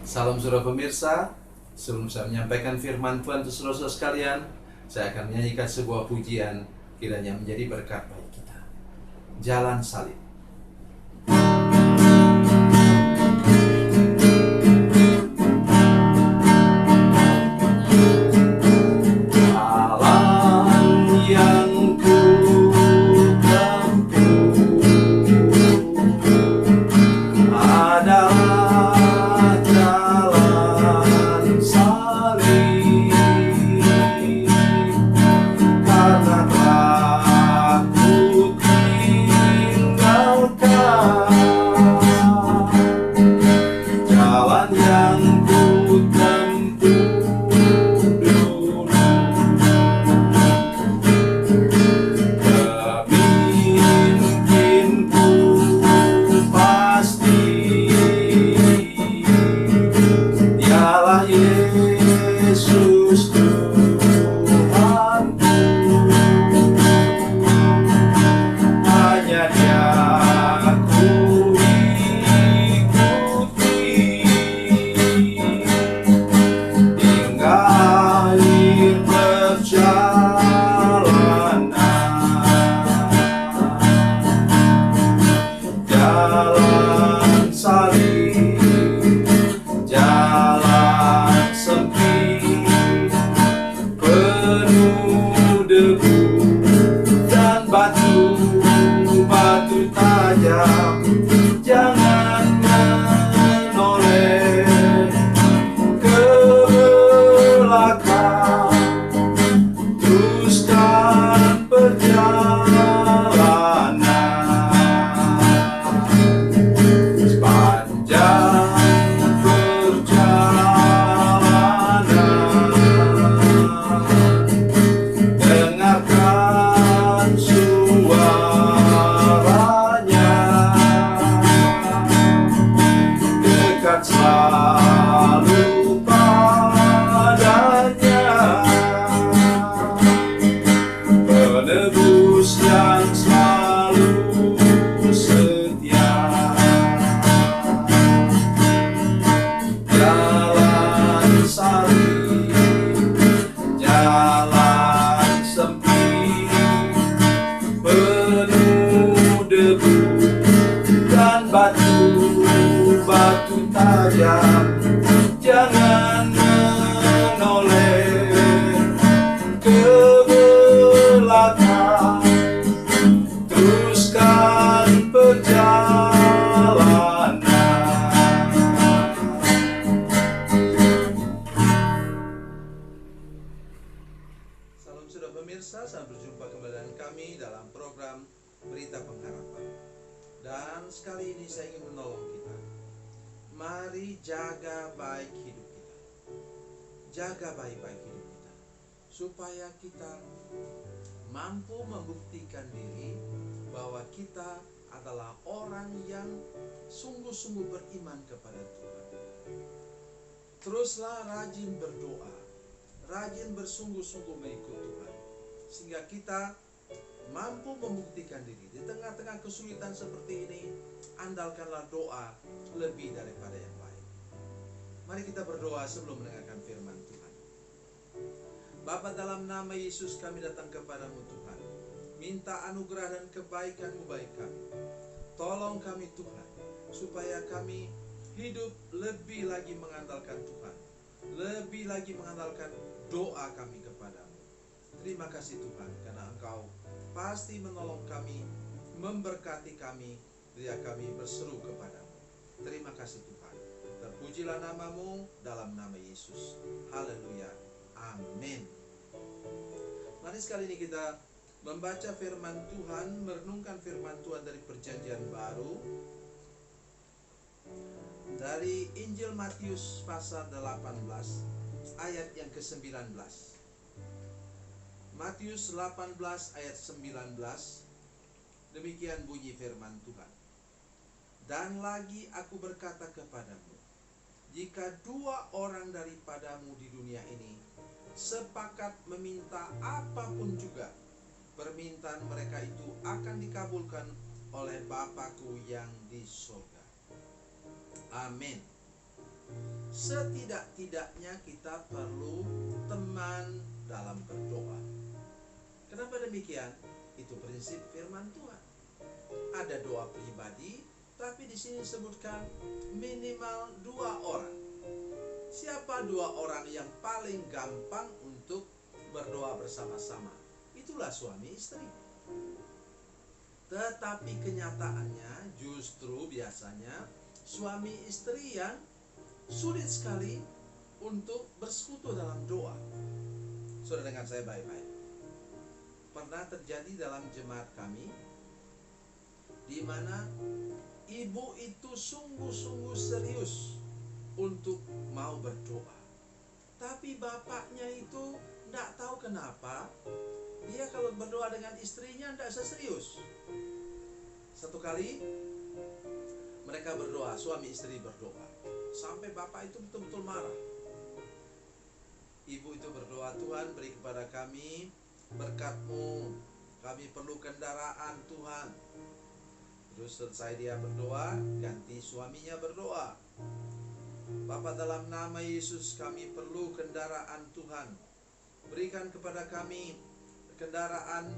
Salam saudara pemirsa, sebelum saya menyampaikan firman Tuhan untuk saudara-saudara sekalian, saya akan menyanyikan sebuah pujian kiranya menjadi berkat bagi kita. Jalan Salib. Jaga baik hidup kita. Jaga baik-baik hidup kita, supaya kita mampu membuktikan diri bahwa kita adalah orang yang sungguh-sungguh beriman kepada Tuhan. Teruslah rajin berdoa, rajin bersungguh-sungguh mengikut Tuhan, sehingga kita mampu membuktikan diri. Di tengah-tengah kesulitan seperti ini, andalkanlah doa lebih daripada yang lain. Mari kita berdoa sebelum mendengarkan firman Tuhan. Bapa, dalam nama Yesus kami datang kepadamu Tuhan, minta anugerah dan kebaikan-Mu bagi kami. Tolong kami Tuhan, supaya kami hidup lebih lagi mengandalkan Tuhan, lebih lagi mengandalkan doa kami kepadamu. Terima kasih Tuhan, karena Engkau pasti menolong kami, memberkati kami, bila kami berseru kepadamu. Terima kasih Tuhan. Terpujilah nama-Mu dalam nama Yesus. Haleluya. Amin. Mari sekali ini kita membaca firman Tuhan, merenungkan firman Tuhan dari Perjanjian Baru, dari Injil Matius pasal 18 ayat yang ke-19. Matius 18 ayat 19, demikian bunyi firman Tuhan. Dan lagi aku berkata kepadamu, jika dua orang daripadamu di dunia ini sepakat meminta apapun juga, permintaan mereka itu akan dikabulkan oleh Bapa-Ku yang di surga. Amin. setidak-tidaknya kita perlu teman dalam berdoa. Kenapa demikian? Itu prinsip firman Tuhan. Ada doa pribadi, tapi di sini disebutkan minimal 2 orang. Siapa 2 orang yang paling gampang untuk berdoa bersama-sama? Itulah suami istri. Tetapi kenyataannya justru biasanya suami istri yang sulit sekali untuk bersekutu dalam doa. Sudah dengar saya baik-baik. Pernah terjadi dalam jemaat kami, di mana ibu itu sungguh-sungguh serius untuk mau berdoa. Tapi bapaknya itu tidak tahu kenapa, dia kalau berdoa dengan istrinya tidak serius. Satu kali mereka berdoa, suami istri berdoa, sampai bapak itu betul-betul marah. Ibu itu berdoa, Tuhan beri kepada kami berkat-Mu, kami perlu kendaraan Tuhan. Terus selesai dia berdoa, ganti suaminya berdoa, Bapa dalam nama Yesus kami perlu kendaraan Tuhan, berikan kepada kami kendaraan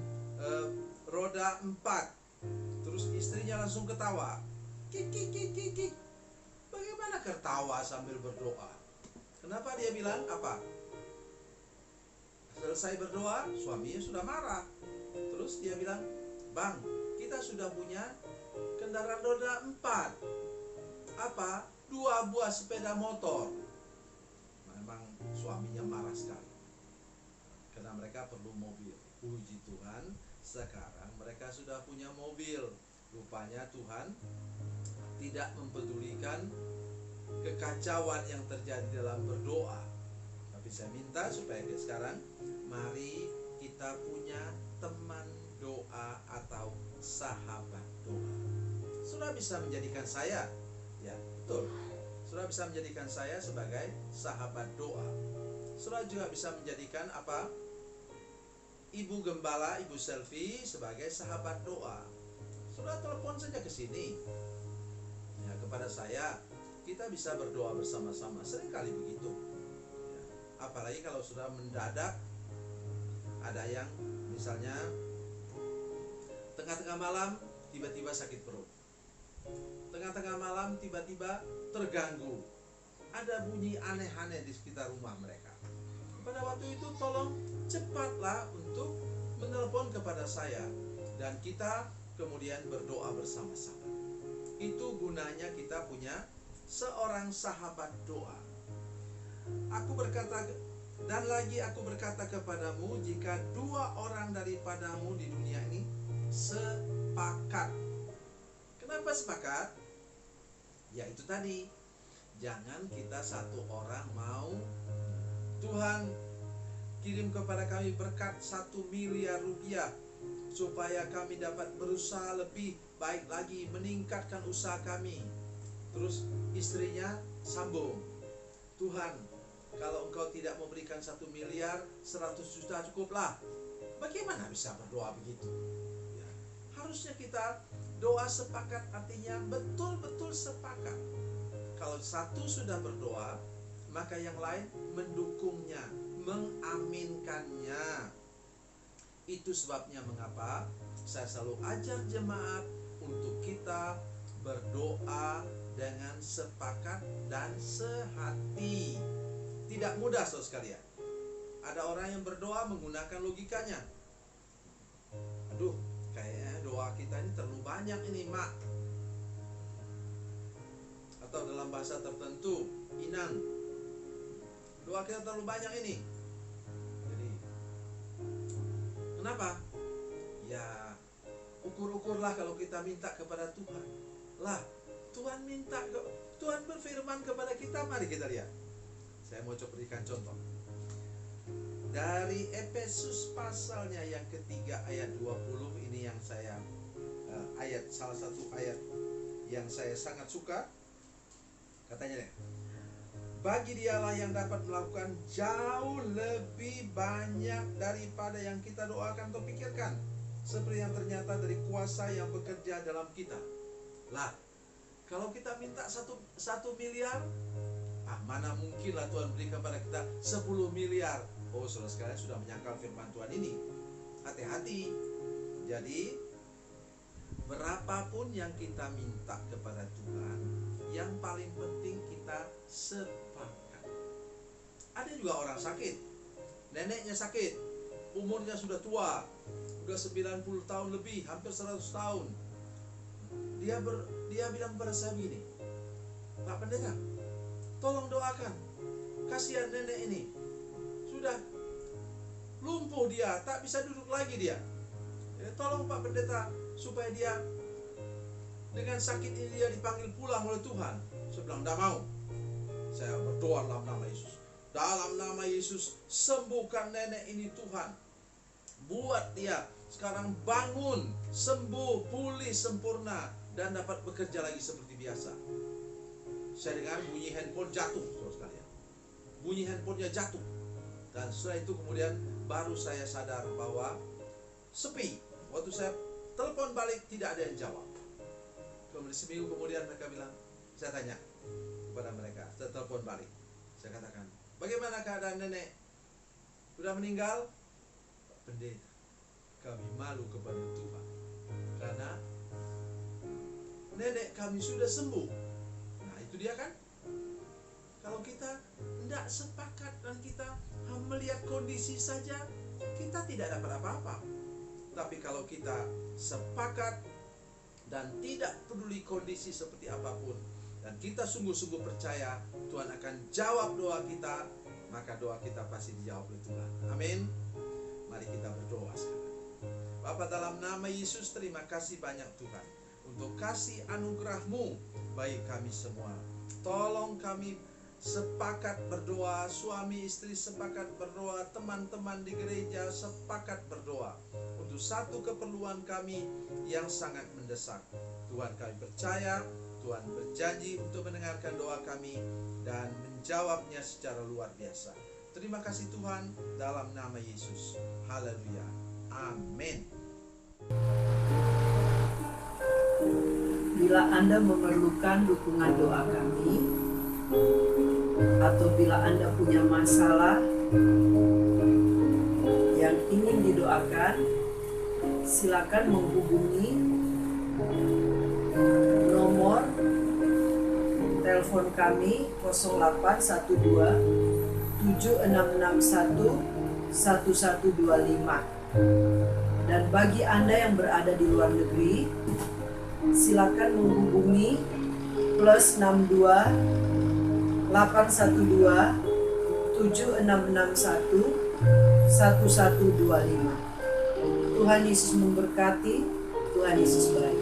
roda 4. Terus istrinya langsung ketawa, kik. Bagaimana ketawa sambil berdoa? Kenapa dia bilang apa? Selesai berdoa, suaminya sudah marah. Terus dia bilang, Bang, kita sudah punya kendaraan roda 4. Apa? 2 buah sepeda motor. Memang suaminya marah sekali, karena mereka perlu mobil. Puji Tuhan, sekarang mereka sudah punya mobil. Rupanya Tuhan tidak mempedulikan kekacauan yang terjadi dalam berdoa. Tapi saya minta supaya sekarang mari kita punya teman doa atau sahabat doa. Sudah bisa menjadikan saya, ya betul, sudah bisa menjadikan saya sebagai sahabat doa. Sudah juga bisa menjadikan apa? Ibu gembala, Ibu Selfie sebagai sahabat doa. Sudah telepon saja ke sini, ya, kepada saya. Kita bisa berdoa bersama-sama. Seringkali begitu, ya. Apalagi kalau sudah mendadak, ada yang misalnya tengah-tengah malam tiba-tiba sakit perut, tengah-tengah malam tiba-tiba terganggu, ada bunyi aneh-aneh di sekitar rumah mereka. Pada waktu itu tolong cepatlah untuk menelpon kepada saya, dan kita kemudian berdoa bersama-sama. Itu gunanya kita punya seorang sahabat doa. Aku berkata, dan lagi aku berkata kepadamu, jika 2 orang daripadamu di dunia ini sepakat. Kenapa sepakat? Ya itu tadi, jangan kita 1 orang mau, Tuhan kirim kepada kami berkat 1 miliar rupiah supaya kami dapat berusaha lebih baik lagi, meningkatkan usaha kami. Terus istrinya sambung, Tuhan kalau Engkau tidak memberikan 1 miliar, 100 juta cukuplah. Bagaimana bisa berdoa begitu? Ya, harusnya kita doa sepakat, artinya betul-betul sepakat. Kalau satu sudah berdoa, maka yang lain mendukungnya, mengaminkannya. Itu sebabnya mengapa saya selalu ajar jemaat untuk kita berdoa dengan sepakat dan sehati. Tidak mudah, saudara sekalian. Ada orang yang berdoa menggunakan logikanya. Aduh, kayaknya doa kita ini terlalu banyak ini, Mak. Atau dalam bahasa tertentu, Inang, doa kita terlalu banyak ini. Jadi, kenapa? Ya, ukur-ukurlah kalau kita minta kepada Tuhan. Lah, Tuhan minta, Tuhan berfirman kepada kita, mari kita lihat. Saya mau coba berikan contoh. Dari Efesus pasalnya yang ketiga ayat 20, ini yang saya salah satu ayat yang saya sangat suka. Katanya deh, bagi Dialah yang dapat melakukan jauh lebih banyak daripada yang kita doakan atau pikirkan, seperti yang ternyata dari kuasa yang bekerja dalam kita. Lah, kalau kita minta 1 miliar, Mana mungkin lah Tuhan berikan kepada kita 10 miliar. Oh, saudara sekalian sudah menyangkal firman Tuhan ini. Hati-hati. Jadi berapapun yang kita minta kepada Tuhan, yang paling penting kita sepakat. Ada juga orang sakit, neneknya sakit, umurnya sudah tua, sudah 90 tahun lebih, hampir 100 tahun. Dia bilang kepada saya begini, Pak Pendeta, tolong doakan, kasihan nenek ini, sudah lumpuh dia, tak bisa duduk lagi dia. Tolong Pak Pendeta, supaya dia dengan sakit ini dia dipanggil pulang oleh Tuhan. Saya bilang, tidak mau. Saya berdoa dalam nama Yesus. Dalam nama Yesus, sembuhkan nenek ini Tuhan. Buat dia sekarang bangun, sembuh, pulih, sempurna, dan dapat bekerja lagi seperti biasa. Saya dengar bunyi handphone jatuh, saudara sekalian. Bunyi handphonenya jatuh. Dan setelah itu kemudian baru saya sadar bahwa sepi. Waktu saya telepon balik tidak ada yang jawab. Kemudian seminggu kemudian mereka bilang, saya tanya kepada mereka, saya telepon balik. Saya katakan, bagaimana keadaan nenek? Sudah meninggal? Pak Pendeta, kami malu kepada Tuhan karena nenek kami sudah sembuh. Nah itu dia kan. Kalau kita tidak sepakat dan kita melihat kondisi saja, kita tidak dapat apa-apa. Tapi kalau kita sepakat dan tidak peduli kondisi seperti apapun, dan kita sungguh-sungguh percaya Tuhan akan jawab doa kita, maka doa kita pasti dijawab oleh Tuhan. Amin. Mari kita berdoa sekarang. Bapa, dalam nama Yesus, terima kasih banyak Tuhan untuk kasih anugerah-Mu bagi kami semua. Tolong kami sepakat berdoa, suami istri sepakat berdoa, teman-teman di gereja sepakat berdoa untuk satu keperluan kami yang sangat mendesak. Tuhan, kami percaya Tuhan berjanji untuk mendengarkan doa kami dan menjawabnya secara luar biasa. Terima kasih Tuhan, dalam nama Yesus. Haleluya. Amin. Bila Anda memerlukan dukungan doa kami, atau bila Anda punya masalah yang ingin didoakan, silakan menghubungi nomor telepon kami 0812 7661 1125. Dan bagi Anda yang berada di luar negeri, silakan menghubungi +62 812 7661 1125. Tuhan Yesus memberkati, Tuhan Yesus baik.